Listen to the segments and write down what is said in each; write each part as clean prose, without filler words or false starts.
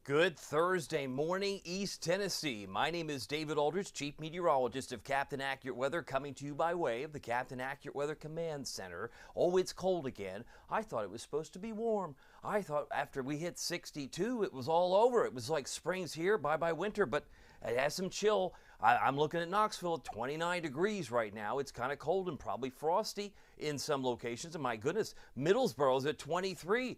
Good Thursday morning, East Tennessee. My name is David Aldridge, Chief Meteorologist of Captain Accurate Weather, coming to you by way of the Captain Accurate Weather Command Center. Oh, it's cold again. I thought it was supposed to be warm. I thought after we hit 62, it was all over. It was like spring's here, bye-bye winter, but it has some chill. I'm looking at Knoxville at 29 degrees right now. It's kind of cold and probably frosty in some locations. And my goodness, Middlesboro's at 23.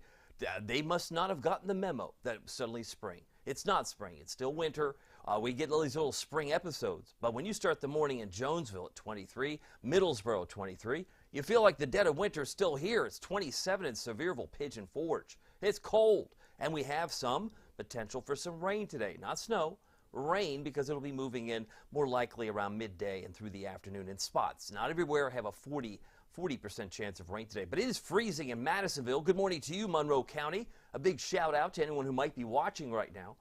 They must not have gotten the memo that it was suddenly spring. It's not spring. It's still winter. We get these little spring episodes. But when you start the morning in Jonesville at 23, Middlesboro 23, you feel like the dead of winter is still here. It's 27 in Sevierville, Pigeon Forge. It's cold. And we have some potential for some rain today. Not snow, rain, because it'll be moving in more likely around midday and through the afternoon in spots. Not everywhere have a 40% chance of rain today, but it is freezing in Madisonville. Good morning to you, Monroe County. A big shout out to anyone who might be watching right now.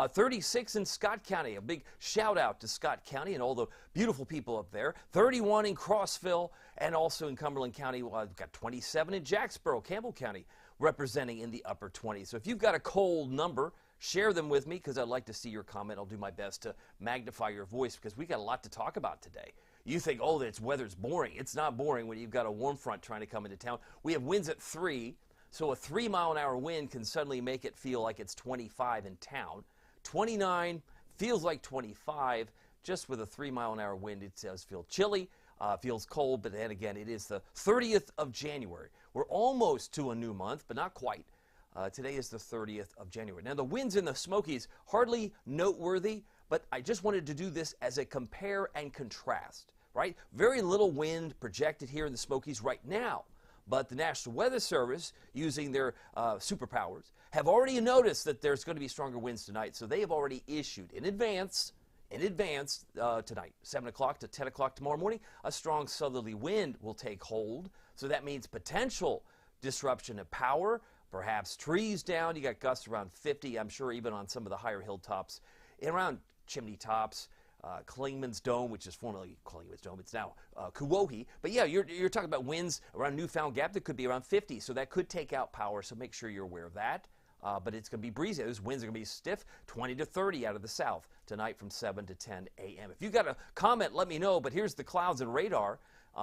36 in Scott County. A big shout out to Scott County and all the beautiful people up there. 31 in Crossville and also in Cumberland County. We've got 27 in Jacksboro, Campbell County, representing in the upper 20s. So if you've got a cold number, share them with me because I'd like to see your comment. I'll do my best to magnify your voice because we got a lot to talk about today. You think, oh, this weather's boring. It's not boring when you've got a warm front trying to come into town. We have winds at 3, so a 3-mile-an-hour wind can suddenly make it feel like it's 25 in town. 29 feels like 25. Just with a 3-mile-an-hour wind, it does feel chilly, feels cold, but then again, it is the 30th of January. We're almost to a new month, but not quite. Today is the 30th of January. Now, the winds in the Smokies, hardly noteworthy, but I just wanted to do this as a compare and contrast, right? Very little wind projected here in the Smokies right now, but the National Weather Service, using their superpowers, have already noticed that there's going to be stronger winds tonight, so they have already issued in advance tonight, 7 o'clock to 10 o'clock tomorrow morning, a strong southerly wind will take hold, so that means potential disruption of power, perhaps trees down. You got gusts around 50, I'm sure even on some of the higher hilltops, and around chimney tops, Clingman's Dome, which is formerly Clingman's Dome, it's now Kuwohi. But yeah, you're talking about winds around Newfound Gap that could be around 50, so that could take out power, so make sure you're aware of that. But it's going to be breezy. Those winds are going to be stiff, 20 to 30 out of the south tonight from 7 to 10 a.m. If you've got a comment, let me know, but here's the clouds and radar.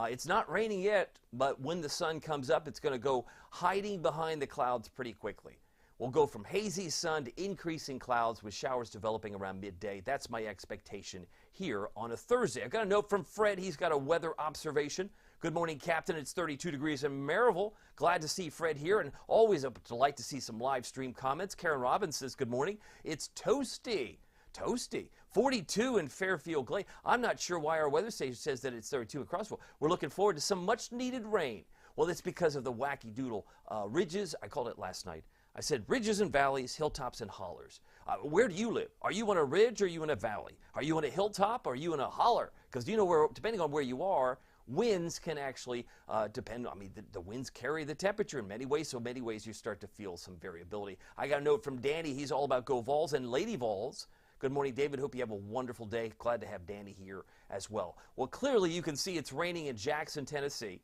It's not raining yet, but when the sun comes up, it's going to go hiding behind the clouds pretty quickly. We'll go from hazy sun to increasing clouds with showers developing around midday. That's my expectation here on a Thursday. I've got a note from Fred. He's got a weather observation. Good morning, Captain. It's 32 degrees in Maryville. Glad to see Fred here, and always a delight to see some live stream comments. Karen Robbins says, good morning. It's toasty. Toasty. 42 in Fairfield Glade. I'm not sure why our weather station says that it's 32 in Crossville. We're looking forward to some much-needed rain. Well, it's because of the wacky doodle ridges. I called it last night. I said ridges and valleys, hilltops and hollers. Where do you live? Are you on a ridge or are you in a valley? Are you on a hilltop or are you in a holler? Because you know where, depending on where you are, winds can actually depend. I mean, the winds carry the temperature in many ways, so many ways you start to feel some variability. I got a note from Danny. He's all about Go Vols and Lady Vols. Good morning, David. Hope you have a wonderful day. Glad to have Danny here as well. Well, clearly you can see it's raining in Jackson, Tennessee.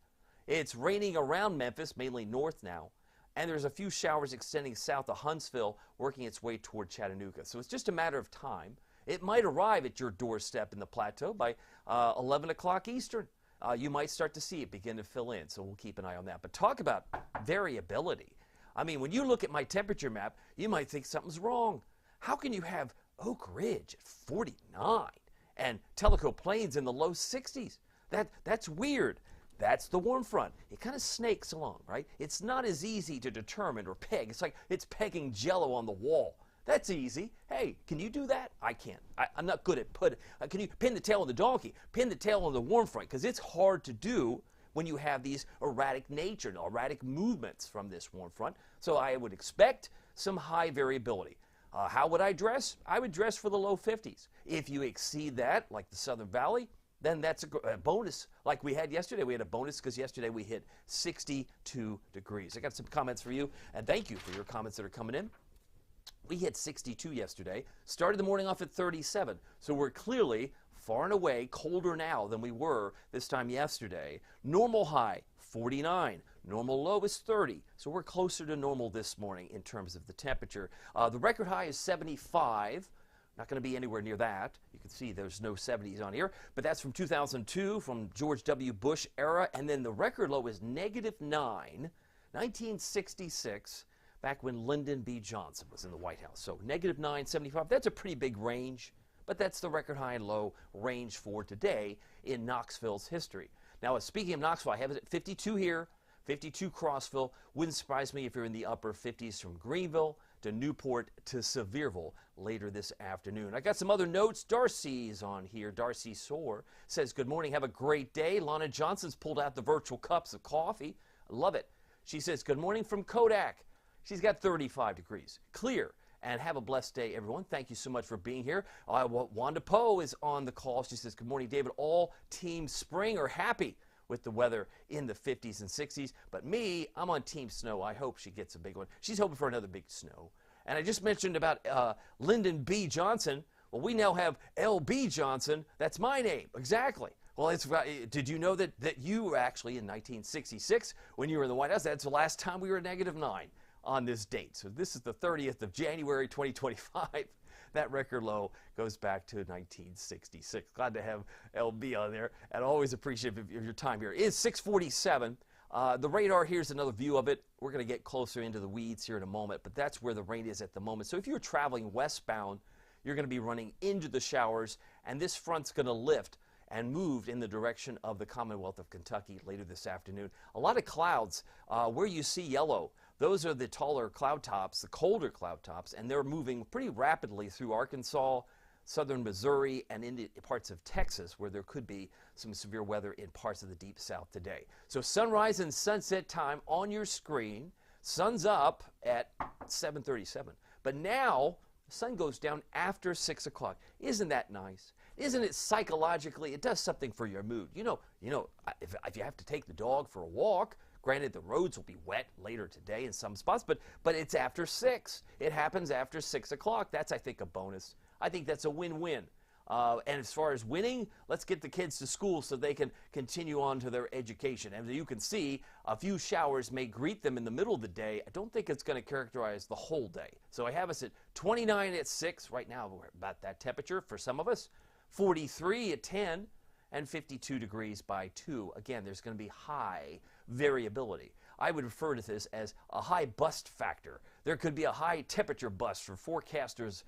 It's raining around Memphis, mainly north now. And there's a few showers extending south of Huntsville, working its way toward Chattanooga. So it's just a matter of time. It might arrive at your doorstep in the plateau by 11 o'clock Eastern. You might start to see it begin to fill in, so we'll keep an eye on that. But talk about variability. I mean, when you look at my temperature map, you might think something's wrong. How can you have Oak Ridge at 49 and Tellico Plains in the low 60s? That's weird. That's the warm front. It kind of snakes along, right? It's not as easy to determine or peg. It's like it's pegging Jell-O on the wall. That's easy. Hey, can you do that? I can't. I'm not good at can you pin the tail on the donkey? Pin the tail on the warm front, because it's hard to do when you have these erratic nature and erratic movements from this warm front. So I would expect some high variability. How would I dress? I would dress for the low 50s. If you exceed that, like the Southern Valley, then that's a bonus. Like we had yesterday, we had a bonus because yesterday we hit 62 degrees. I got some comments for you, and thank you for your comments that are coming in. We hit 62 yesterday, started the morning off at 37, so we're clearly far and away colder now than we were this time yesterday. Normal high, 49. Normal low is 30, so we're closer to normal this morning in terms of the temperature. The record high is 75. Not going to be anywhere near that. You can see there's no 70s on here, but that's from 2002, from George W. Bush era, and then the record low is -9, 1966, back when Lyndon B. Johnson was in the White House. So -9, 75, that's a pretty big range, but that's the record high and low range for today in Knoxville's history. Now, speaking of Knoxville, I have it at 52 here, 52 Crossville. Wouldn't surprise me if you're in the upper 50s from Greenville to Newport to Sevierville later this afternoon. I got some other notes. Darcy's on here. Darcy Soar says, good morning, have a great day. Lana Johnson's pulled out the virtual cups of coffee. I love it. She says, good morning from Kodak. She's got 35 degrees. Clear. And have a blessed day, everyone. Thank you so much for being here. Wanda Poe is on the call. She says, good morning, David. All Team Spring are happy with the weather in the 50s and 60s. But me, I'm on Team Snow. I hope she gets a big one. She's hoping for another big snow. And I just mentioned about Lyndon B. Johnson. Well, we now have L.B. Johnson. That's my name. Exactly. Well, did you know that you were actually in 1966 when you were in the White House? That's the last time we were at -9 on this date. So this is the 30th of January, 2025. That record low goes back to 1966. Glad to have LB on there, and always appreciative of your time here. It is 6:47. The radar, here's another view of it. We're going to get closer into the weeds here in a moment, but that's where the rain is at the moment. So if you're traveling westbound, you're going to be running into the showers, and this front's going to lift and moved in the direction of the Commonwealth of Kentucky later this afternoon. A lot of clouds. Where you see yellow, those are the taller cloud tops, the colder cloud tops, and they're moving pretty rapidly through Arkansas, southern Missouri, and into parts of Texas, where there could be some severe weather in parts of the deep south today. So sunrise and sunset time on your screen. Sun's up at 7:37, but now the sun goes down after 6 o'clock. Isn't that nice? Isn't it psychologically, it does something for your mood. You know, if you have to take the dog for a walk, granted the roads will be wet later today in some spots, but it's after 6. It happens after 6 o'clock. That's, I think, a bonus. I think that's a win-win. And as far as winning, let's get the kids to school so they can continue on to their education. And as you can see, a few showers may greet them in the middle of the day. I don't think it's going to characterize the whole day. So I have us at 29 at 6. Right now, we're about that temperature for some of us. 43 at 10, and 52 degrees by 2. Again, there's going to be high variability. I would refer to this as a high bust factor. There could be a high temperature bust for forecasters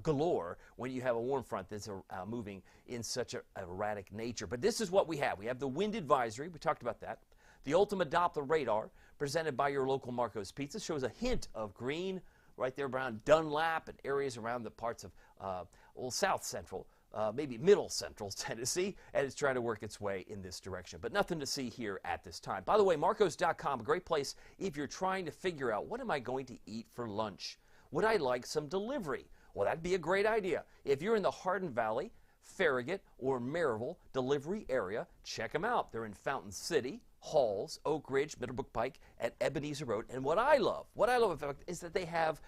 galore when you have a warm front that's moving in such an erratic nature. But this is what we have. We have the wind advisory. We talked about that. The ultimate Doppler radar presented by your local Marco's Pizza shows a hint of green right there around Dunlap and areas around the parts of old South Central, maybe middle central Tennessee, and it's trying to work its way in this direction. But nothing to see here at this time. By the way, Marcos.com, a great place if you're trying to figure out, what am I going to eat for lunch? Would I like some delivery? Well, that'd be a great idea. If you're in the Hardin Valley, Farragut, or Maryville delivery area, check them out. They're in Fountain City, Halls, Oak Ridge, Middlebrook Pike, and Ebenezer Road. And what I love in fact, is that they have,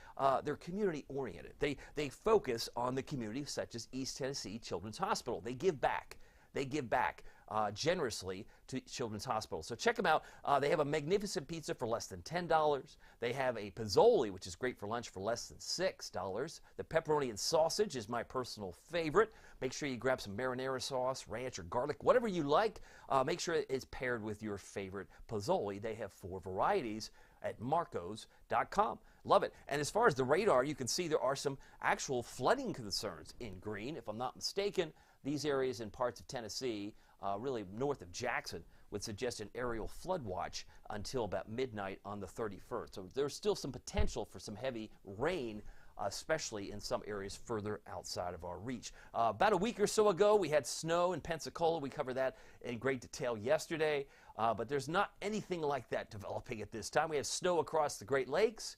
they're community oriented. They focus on the community, such as East Tennessee Children's Hospital. They give back. They give back generously to Children's Hospital. So check them out. They have a magnificent pizza for less than $10. They have a Pozzoli, which is great for lunch, for less than $6. The pepperoni and sausage is my personal favorite. Make sure you grab some marinara sauce, ranch, or garlic, whatever you like. Make sure it's paired with your favorite Pozzoli. They have 4 varieties at Marcos.com. Love it. And as far as the radar, you can see there are some actual flooding concerns in green. If I'm not mistaken, these areas in parts of Tennessee, really north of Jackson, would suggest an aerial flood watch until about midnight on the 31st. So there's still some potential for some heavy rain, especially in some areas further outside of our reach. About a week or so ago, we had snow in Pensacola. We covered that in great detail yesterday, but there's not anything like that developing at this time. We have snow across the Great Lakes,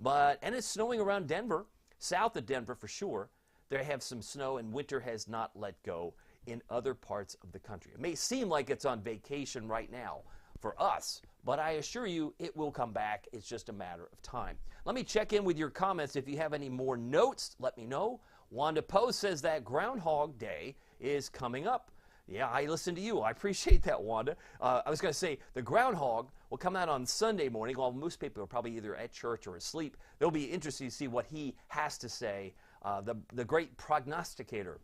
and it's snowing around Denver, south of Denver for sure. They have some snow, and winter has not let go in other parts of the country. It may seem like it's on vacation right now for us, but I assure you it will come back. It's just a matter of time. Let me check in with your comments. If you have any more notes, let me know. Wanda Poe says that Groundhog Day is coming up. Yeah, I listen to you. I appreciate that, Wanda. I was going to say the groundhog will come out on Sunday morning. While most people are probably either at church or asleep, it'll be interesting to see what he has to say. The great prognosticator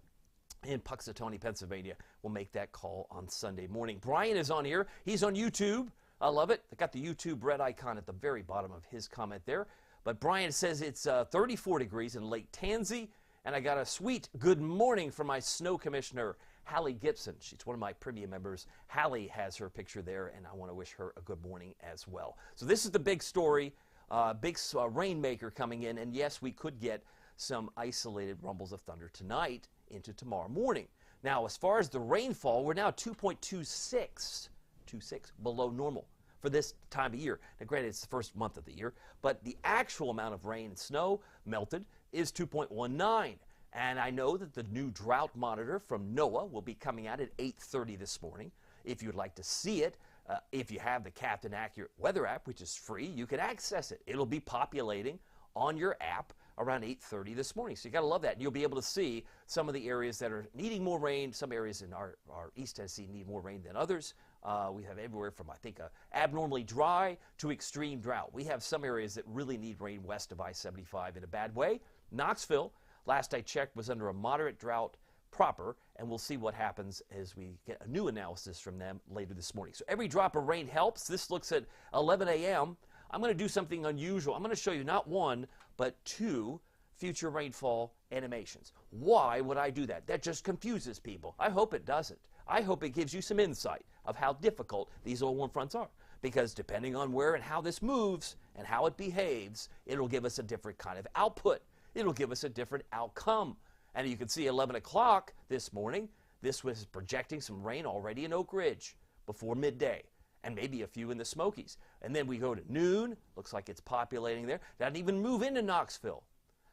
in Puxatawny, Pennsylvania, will make that call on Sunday morning. Brian is on here. He's on YouTube. I love it. I got the YouTube red icon at the very bottom of his comment there. But Brian says it's 34 degrees in Lake Tansy. And I got a sweet good morning from my snow commissioner, Hallie Gibson. She's one of my premium members. Hallie has her picture there, and I want to wish her a good morning as well. So this is the big story, big rainmaker coming in. And yes, we could get some isolated rumbles of thunder tonight into tomorrow morning. Now, as far as the rainfall, we're now 2.26 below normal for this time of year. Now, granted, it's the first month of the year, but the actual amount of rain and snow melted is 2.19. And I know that the new drought monitor from NOAA will be coming out at 8:30 this morning. If you'd like to see it, if you have the Captain Accurate Weather app, which is free, you can access it. It'll be populating on your app around 8:30 this morning. So you got to love that. And you'll be able to see some of the areas that are needing more rain. Some areas in our East Tennessee need more rain than others. We have everywhere from, I think, abnormally dry to extreme drought. We have some areas that really need rain west of I-75 in a bad way. Knoxville, last I checked, was under a moderate drought proper, and we'll see what happens as we get a new analysis from them later this morning. So every drop of rain helps. This looks at 11 a.m. I'm going to do something unusual. I'm going to show you not one, but two future rainfall animations. Why would I do that? That just confuses people. I hope it doesn't. I hope it gives you some insight of how difficult these low warm fronts are. Because depending on where and how this moves and how it behaves, it'll give us a different kind of output. It'll give us a different outcome. And you can see 11 o'clock this morning, this was projecting some rain already in Oak Ridge before midday, and maybe a few in the Smokies. And then we go to noon, looks like it's populating there. That didn't even move into Knoxville.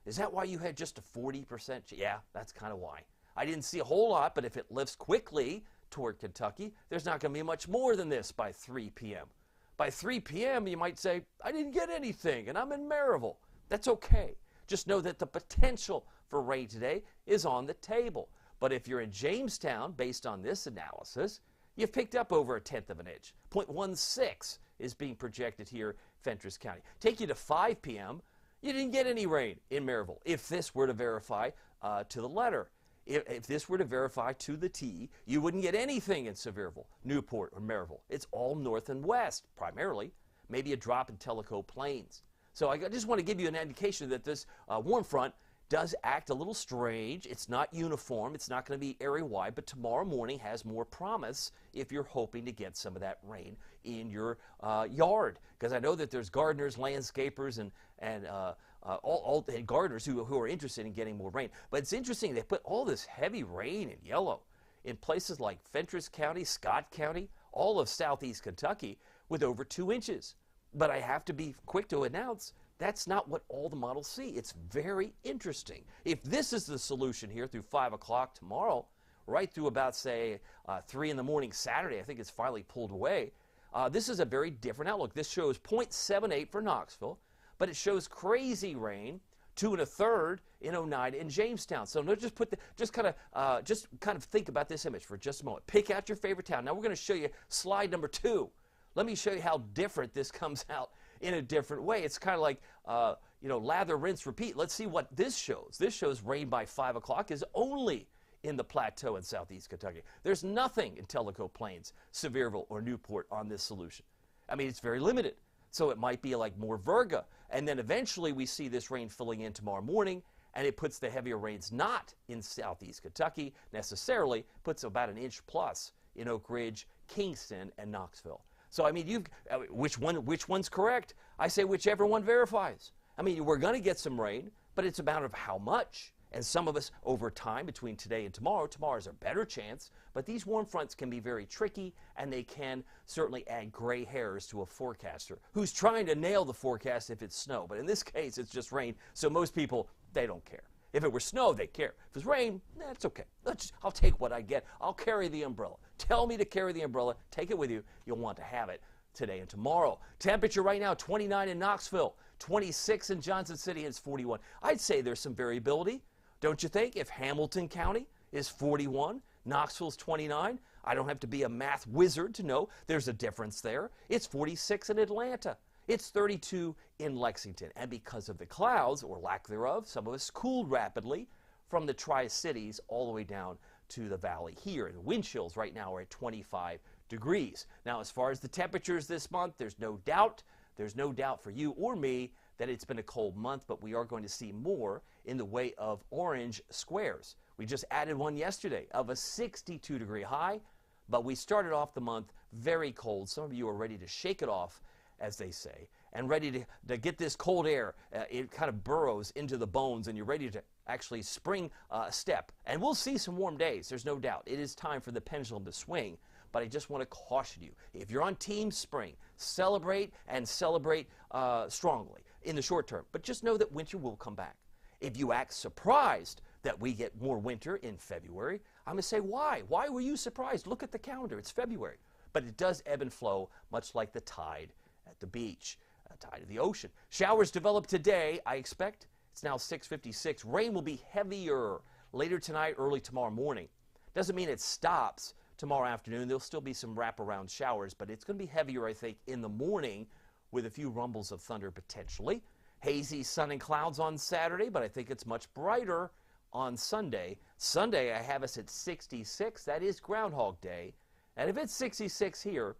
Is that why you had just a 40%? Yeah, that's kind of why. I didn't see a whole lot, but if it lifts quickly toward Kentucky, there's not going to be much more than this by 3 p.m. By 3 p.m., you might say, I didn't get anything, and I'm in Maryville. That's okay. Just know that the potential for rain today is on the table. But if you're in Jamestown, based on this analysis, you've picked up over 1/10 of an inch. 0.16 is being projected here, Fentress County. Take you to 5 p.m., you didn't get any rain in Maryville. If this were to verify to the letter, if this were to verify to the T, you wouldn't get anything in Sevierville, Newport, or Maryville. It's all north and west, primarily. Maybe a drop in Tellico Plains. So I just want to give you an indication that this warm front does act a little strange. It's not uniform. It's not going to be area-wide, but tomorrow morning has more promise if you're hoping to get some of that rain in your yard. Because I know that there's gardeners, landscapers, and gardeners who are interested in getting more rain. But it's interesting, they put all this heavy rain in yellow in places like Fentress County, Scott County, all of southeast Kentucky with over 2 inches. But I have to be quick to announce that's not what all the models see. It's very interesting. If this is the solution here through 5 o'clock tomorrow, right through about, say, 3 in the morning Saturday, I think it's finally pulled away, this is a very different outlook. This shows 0.78 for Knoxville, but it shows crazy rain, 2 1/3 in Oneida and Jamestown. So just kind of think about this image for just a moment. Pick out your favorite town. Now we're going to show you slide number 2. Let me show you how different this comes out in a different way. It's kind of like, lather, rinse, repeat. Let's see what this shows. This shows rain by 5 o'clock is only in the plateau in southeast Kentucky. There's nothing in Tellico Plains, Sevierville, or Newport on this solution. I mean, it's very limited. So it might be like more Virga. And then eventually we see this rain filling in tomorrow morning, and it puts the heavier rains not in southeast Kentucky necessarily, puts about 1 inch plus in Oak Ridge, Kingston, and Knoxville. So, I mean, which one's correct? I say whichever one verifies. I mean, we're going to get some rain, but it's a matter of how much. And some of us, over time, between today and tomorrow's a better chance. But these warm fronts can be very tricky, and they can certainly add gray hairs to a forecaster who's trying to nail the forecast if it's snow. But in this case, it's just rain, so most people, they don't care. If it were snow, they care. If it's rain, it's okay. I'll take what I get. I'll carry the umbrella. Tell me to carry the umbrella. Take it with you. You'll want to have it today and tomorrow. Temperature right now, 29 in Knoxville, 26 in Johnson City, and it's 41. I'd say there's some variability, don't you think? If Hamilton County is 41, Knoxville's 29. I don't have to be a math wizard to know there's a difference there. It's 46 in Atlanta. It's 32 in Lexington. And because of the clouds, or lack thereof, some of us cooled rapidly from the Tri-Cities all the way down to the valley here. And the wind chills right now are at 25 degrees. Now, as far as the temperatures this month, there's no doubt for you or me that it's been a cold month, but we are going to see more in the way of orange squares. We just added one yesterday of a 62-degree high, but we started off the month very cold. Some of you are ready to shake it off, as they say, and ready to get this cold air. It kind of burrows into the bones, and you're ready to actually spring a step. And we'll see some warm days, there's no doubt. It is time for the pendulum to swing, but I just want to caution you. If you're on Team Spring, celebrate and celebrate strongly in the short term, but just know that winter will come back. If you act surprised that we get more winter in February, I'm going to say, why? Why were you surprised? Look at the calendar. It's February. But it does ebb and flow, much like the tide at the beach, tide of the ocean. Showers develop today, I expect. It's now 6:56. Rain will be heavier later tonight, early tomorrow morning. Doesn't mean it stops tomorrow afternoon. There'll still be some wraparound showers, but it's going to be heavier, I think, in the morning with a few rumbles of thunder potentially. Hazy sun and clouds on Saturday, but I think it's much brighter on Sunday. Sunday, I have us at 66. That is Groundhog Day. And if it's 66 here,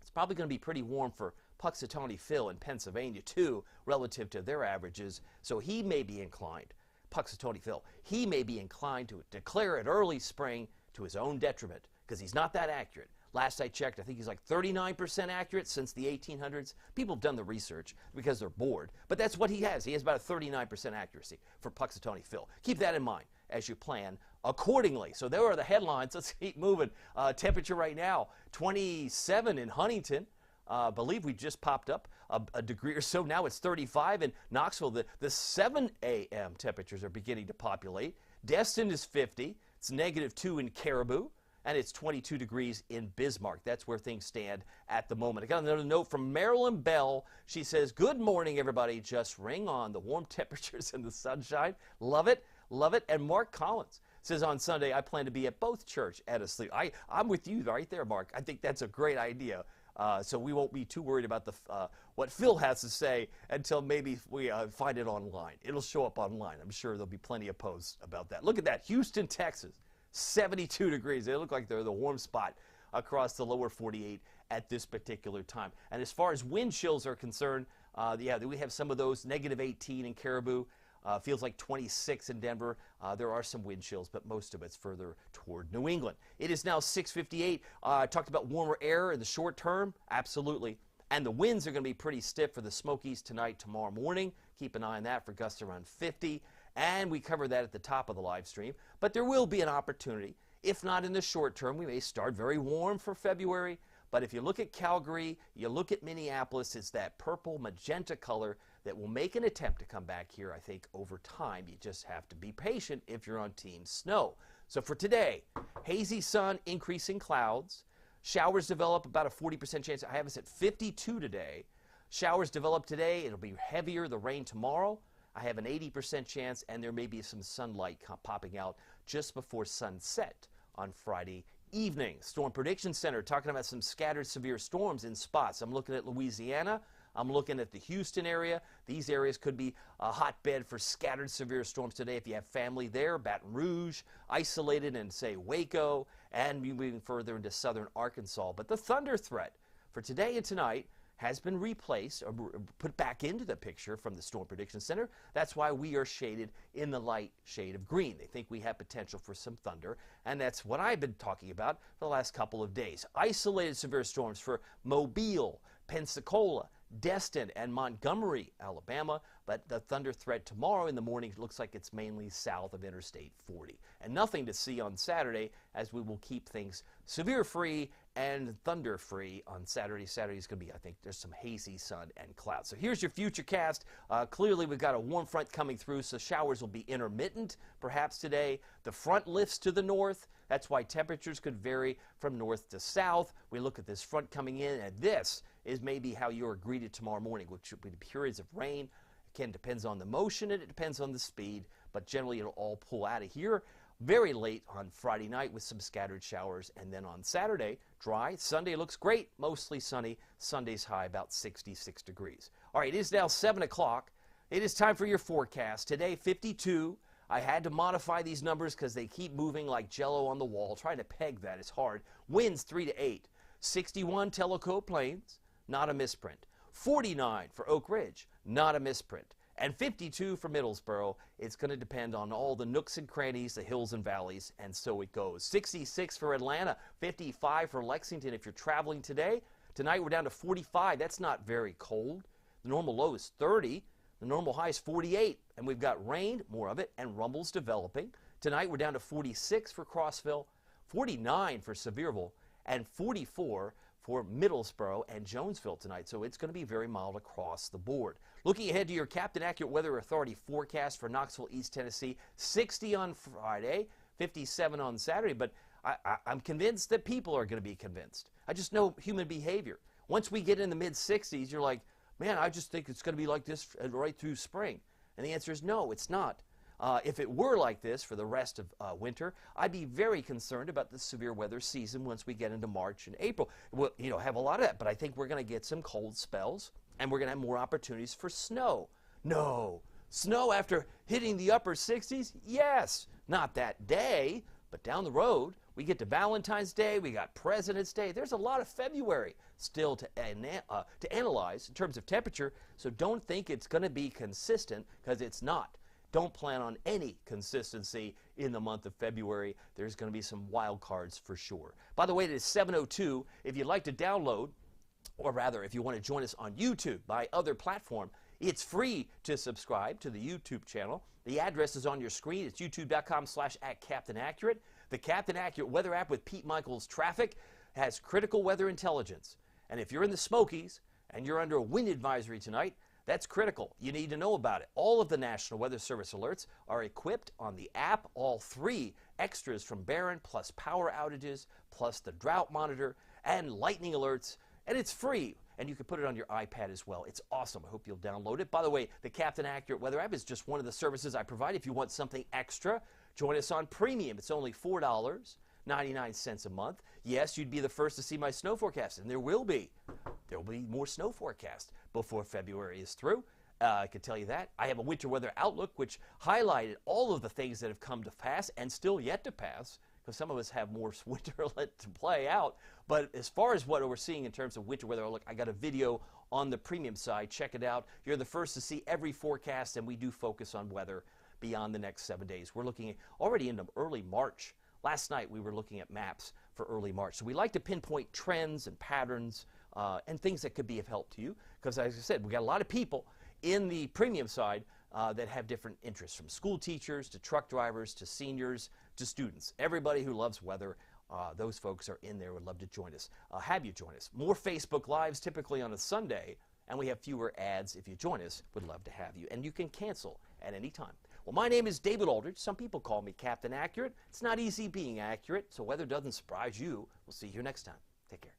it's probably going to be pretty warm for Puxatawny Phil in Pennsylvania, too, relative to their averages. So he may be inclined, Puxatawny Phil, he may be inclined to declare it early spring to his own detriment, because he's not that accurate. Last I checked, I think he's like 39% accurate since the 1800s. People have done the research because they're bored, but that's what he has. He has about a 39% accuracy for Puxatawny Phil. Keep that in mind as you plan accordingly. So there are the headlines. Let's keep moving. Temperature right now, 27 in Huntington. Believe we just popped up a degree or so. Now it's 35 in Knoxville. The 7 a.m. temperatures are beginning to populate. Destin is 50. It's -2 in Caribou. And it's 22 degrees in Bismarck. That's where things stand at the moment. I got another note from Marilyn Bell. She says, good morning, everybody. Just ring on the warm temperatures and the sunshine. Love it. Love it. And Mark Collins says, on Sunday, I plan to be at both church and asleep. I'm with you right there, Mark. I think that's a great idea. So we won't be too worried about what Phil has to say until maybe we find it online. It'll show up online. I'm sure there'll be plenty of posts about that. Look at that. Houston, Texas. 72 degrees. They look like they're the warm spot across the lower 48 at this particular time. And as far as wind chills are concerned, yeah, we have some of those. -18 in Caribou. Feels like 26 in Denver. There are some wind chills, but most of it's further toward New England. It is now 6:58. I talked about warmer air in the short term. Absolutely. And the winds are going to be pretty stiff for the Smokies tonight, tomorrow morning. Keep an eye on that for gusts around 50. And we cover that at the top of the live stream. But there will be an opportunity. If not in the short term, we may start very warm for February. But if you look at Calgary, you look at Minneapolis, it's that purple magenta color that will make an attempt to come back here, I think, over time. You just have to be patient if you're on Team Snow. So for today, hazy sun, increasing clouds. Showers develop, about a 40% chance. I have us at 52 today. Showers develop today. It'll be heavier, the rain tomorrow. I have an 80% chance, and there may be some sunlight popping out just before sunset on Friday evening. Storm Prediction Center talking about some scattered severe storms in spots. I'm looking at Louisiana. I'm looking at the Houston area. These areas could be a hotbed for scattered severe storms today. If you have family there, Baton Rouge, isolated in, say, Waco, and moving further into southern Arkansas. But the thunder threat for today and tonight has been replaced, or put back into the picture from the Storm Prediction Center. That's why we are shaded in the light shade of green. They think we have potential for some thunder, and that's what I've been talking about for the last couple of days. Isolated severe storms for Mobile, Pensacola, Destin, and Montgomery, Alabama, but the thunder threat tomorrow in the morning looks like it's mainly south of Interstate 40. And nothing to see on Saturday, as we will keep things severe-free and thunder-free on Saturday. Saturday is going to be, I think, there's some hazy sun and clouds. So here's your future cast. Clearly, we've got a warm front coming through, so showers will be intermittent perhaps today. The front lifts to the north. That's why temperatures could vary from north to south. We look at this front coming in, and this is maybe how you're greeted tomorrow morning, which will be periods of rain. Again, depends on the motion and it depends on the speed, but generally it'll all pull out of here. very late on Friday night with some scattered showers. And then on Saturday, dry. Sunday looks great, mostly sunny. Sunday's high about 66 degrees. All right, it is now 7 o'clock. It is time for your forecast. Today, 52. I had to modify these numbers because they keep moving like jello on the wall. Trying to peg that is hard. Winds 3 to 8. 61 Tellico Plains, not a misprint. 49 for Oak Ridge, not a misprint. And 52 for Middlesboro. It's going to depend on all the nooks and crannies, the hills and valleys, and so it goes. 66 for Atlanta, 55 for Lexington if you're traveling today. Tonight we're down to 45. That's not very cold. The normal low is 30. The normal high is 48. And we've got rain, more of it, and rumbles developing. Tonight we're down to 46 for Crossville, 49 for Sevierville, and 44 for Middlesboro and Jonesville tonight. So it's going to be very mild across the board. Looking ahead to your Captain Accurate Weather Authority forecast for Knoxville, East Tennessee, 60 on Friday, 57 on Saturday. But I'm convinced that people are going to be convinced. I just know human behavior. Once we get in the mid-60s, you're like, man, I just think it's going to be like this right through spring. And the answer is no, it's not. If it were like this for the rest of winter, I'd be very concerned about the severe weather season once we get into March and April. We'll, have a lot of that, but I think we're going to get some cold spells, and we're going to have more opportunities for snow. No. Snow after hitting the upper 60s? Yes. Not that day, but down the road. We get to Valentine's Day, we got President's Day. There's a lot of February still to analyze in terms of temperature, so don't think it's going to be consistent, because it's not. Don't plan on any consistency in the month of February. There's going to be some wild cards for sure. By the way, it is 7:02. If you'd like to download, or rather, if you want to join us on YouTube by other platform, it's free to subscribe to the YouTube channel. The address is on your screen. It's youtube.com/@CaptainAccurate. The Captain Accurate weather app with Pete Michaels Traffic has critical weather intelligence. And if you're in the Smokies and you're under a wind advisory tonight, that's critical. You need to know about it. All of the National Weather Service alerts are equipped on the app. All 3 extras from Barron, plus power outages, plus the drought monitor, and lightning alerts. And it's free. And you can put it on your iPad as well. It's awesome. I hope you'll download it. By the way, the Captain Accurate Weather app is just one of the services I provide. If you want something extra, join us on Premium. It's only $4.99 a month. Yes, you'd be the first to see my snow forecast, and there will be. There will be more snow forecast before February is through. I can tell you that. I have a winter weather outlook which highlighted all of the things that have come to pass and still yet to pass, because some of us have more winter left to play out. But as far as what we're seeing in terms of winter weather outlook, I got a video on the Premium side. Check it out. You're the first to see every forecast, and we do focus on weather beyond the next 7 days. We're looking at already into early March. Last night we were looking at maps for early March. So we like to pinpoint trends and patterns and things that could be of help to you, because as I said, we got a lot of people in the Premium side that have different interests, from school teachers to truck drivers to seniors to students. Everybody who loves weather, those folks are in there. Would love to join us. Have you join us. More Facebook Lives typically on a Sunday, and we have fewer ads. If you join us, would love to have you. And you can cancel at any time. Well, my name is David Aldridge. Some people call me Captain Accurate. It's not easy being accurate, so weather doesn't surprise you. We'll see you next time. Take care.